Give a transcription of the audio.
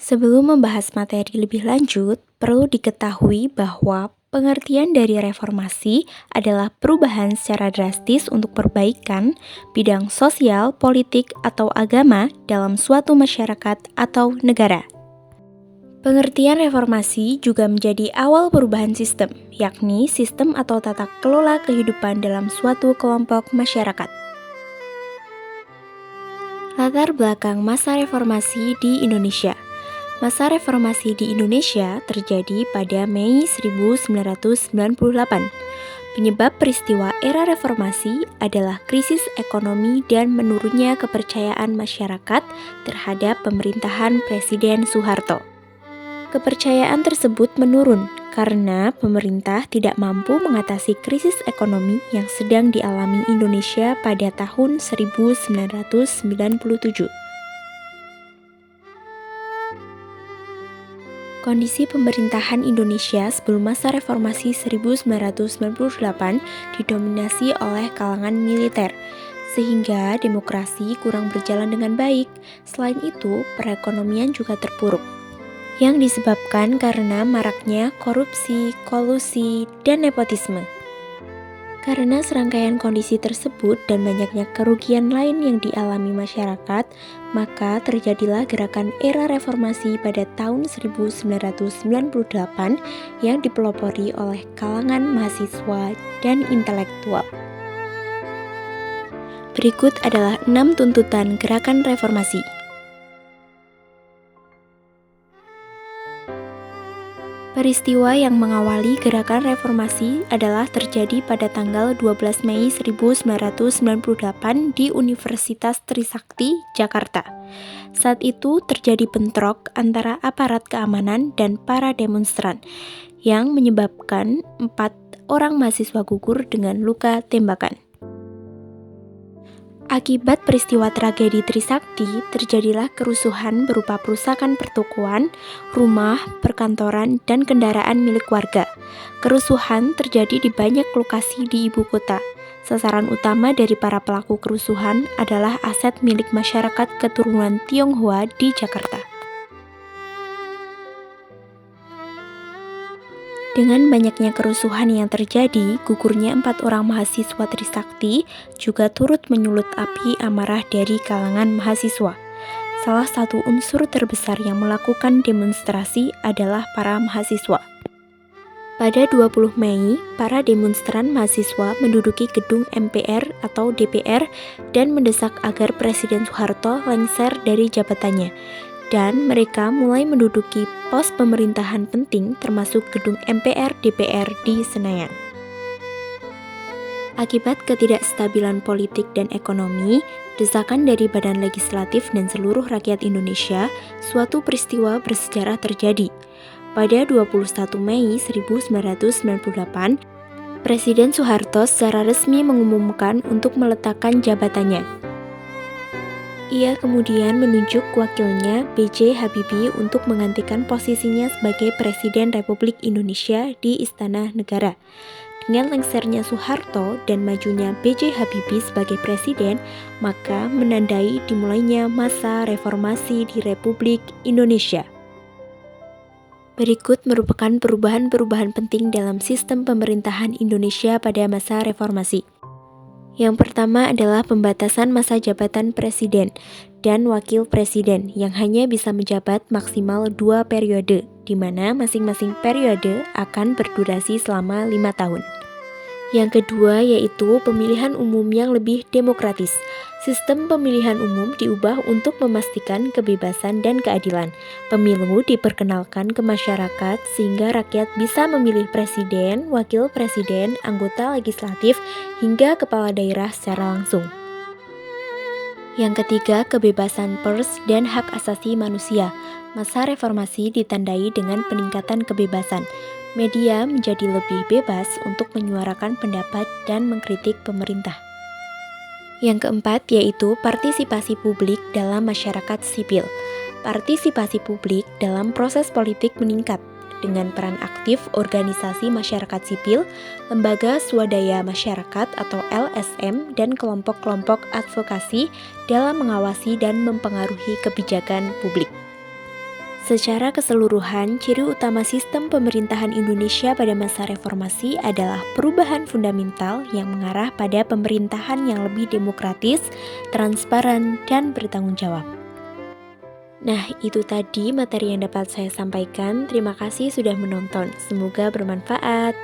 Sebelum membahas materi lebih lanjut, perlu diketahui bahwa pengertian dari reformasi adalah perubahan secara drastis untuk perbaikan bidang sosial, politik, atau agama dalam suatu masyarakat atau negara. Pengertian reformasi juga menjadi awal perubahan sistem, yakni sistem atau tata kelola kehidupan dalam suatu kelompok masyarakat. Latar belakang masa reformasi di Indonesia. Masa reformasi di Indonesia terjadi pada Mei 1998. Penyebab peristiwa era reformasi adalah krisis ekonomi dan menurunnya kepercayaan masyarakat terhadap pemerintahan Presiden Soeharto. Kepercayaan tersebut menurun karena pemerintah tidak mampu mengatasi krisis ekonomi yang sedang dialami Indonesia pada tahun 1997. Kondisi pemerintahan Indonesia sebelum masa reformasi 1998 didominasi oleh kalangan militer, sehingga demokrasi kurang berjalan dengan baik. Selain itu, perekonomian juga terpuruk, yang disebabkan karena maraknya korupsi, kolusi, dan nepotisme. Karena serangkaian kondisi tersebut dan banyaknya kerugian lain yang dialami masyarakat, maka terjadilah gerakan era reformasi pada tahun 1998 yang dipelopori oleh kalangan mahasiswa dan intelektual. Berikut adalah 6 tuntutan gerakan reformasi. Peristiwa yang mengawali gerakan reformasi adalah terjadi pada tanggal 12 Mei 1998 di Universitas Trisakti, Jakarta. Saat itu terjadi bentrok antara aparat keamanan dan para demonstran yang menyebabkan 4 orang mahasiswa gugur dengan luka tembakan. Akibat peristiwa tragedi Trisakti, terjadilah kerusuhan berupa perusakan pertokoan, rumah, perkantoran, dan kendaraan milik warga. Kerusuhan terjadi di banyak lokasi di ibu kota. Sasaran utama dari para pelaku kerusuhan adalah aset milik masyarakat keturunan Tionghoa di Jakarta. Dengan banyaknya kerusuhan yang terjadi, gugurnya 4 orang mahasiswa Trisakti juga turut menyulut api amarah dari kalangan mahasiswa. Salah satu unsur terbesar yang melakukan demonstrasi adalah para mahasiswa. Pada 20 Mei, para demonstran mahasiswa menduduki gedung MPR atau DPR dan mendesak agar Presiden Soeharto lengser dari jabatannya. Dan mereka mulai menduduki pos pemerintahan penting termasuk gedung MPR DPR di Senayan. Akibat ketidakstabilan politik dan ekonomi, desakan dari Badan Legislatif dan seluruh rakyat Indonesia, suatu peristiwa bersejarah terjadi. Pada 21 Mei 1998, Presiden Soeharto secara resmi mengumumkan untuk meletakkan jabatannya. Ia kemudian menunjuk wakilnya B.J. Habibie untuk menggantikan posisinya sebagai Presiden Republik Indonesia di Istana Negara. Dengan lengsernya Soeharto dan majunya B.J. Habibie sebagai Presiden, maka menandai dimulainya masa reformasi di Republik Indonesia. Berikut merupakan perubahan-perubahan penting dalam sistem pemerintahan Indonesia pada masa reformasi. Yang pertama adalah pembatasan masa jabatan presiden dan wakil presiden yang hanya bisa menjabat maksimal 2 periode, di mana masing-masing periode akan berdurasi selama 5 tahun. Yang kedua yaitu pemilihan umum yang lebih demokratis. Sistem pemilihan umum diubah untuk memastikan kebebasan dan keadilan. Pemilu diperkenalkan ke masyarakat sehingga rakyat bisa memilih presiden, wakil presiden, anggota legislatif, hingga kepala daerah secara langsung. Yang ketiga, kebebasan pers dan hak asasi manusia. Masa reformasi ditandai dengan peningkatan kebebasan. Media menjadi lebih bebas untuk menyuarakan pendapat dan mengkritik pemerintah. Yang keempat yaitu partisipasi publik dalam masyarakat sipil. Partisipasi publik dalam proses politik meningkat dengan peran aktif organisasi masyarakat sipil, lembaga swadaya masyarakat atau LSM, dan kelompok-kelompok advokasi dalam mengawasi dan mempengaruhi kebijakan publik. Secara keseluruhan, ciri utama sistem pemerintahan Indonesia pada masa reformasi adalah perubahan fundamental yang mengarah pada pemerintahan yang lebih demokratis, transparan, dan bertanggung jawab. Nah, itu tadi materi yang dapat saya sampaikan. Terima kasih sudah menonton. Semoga bermanfaat.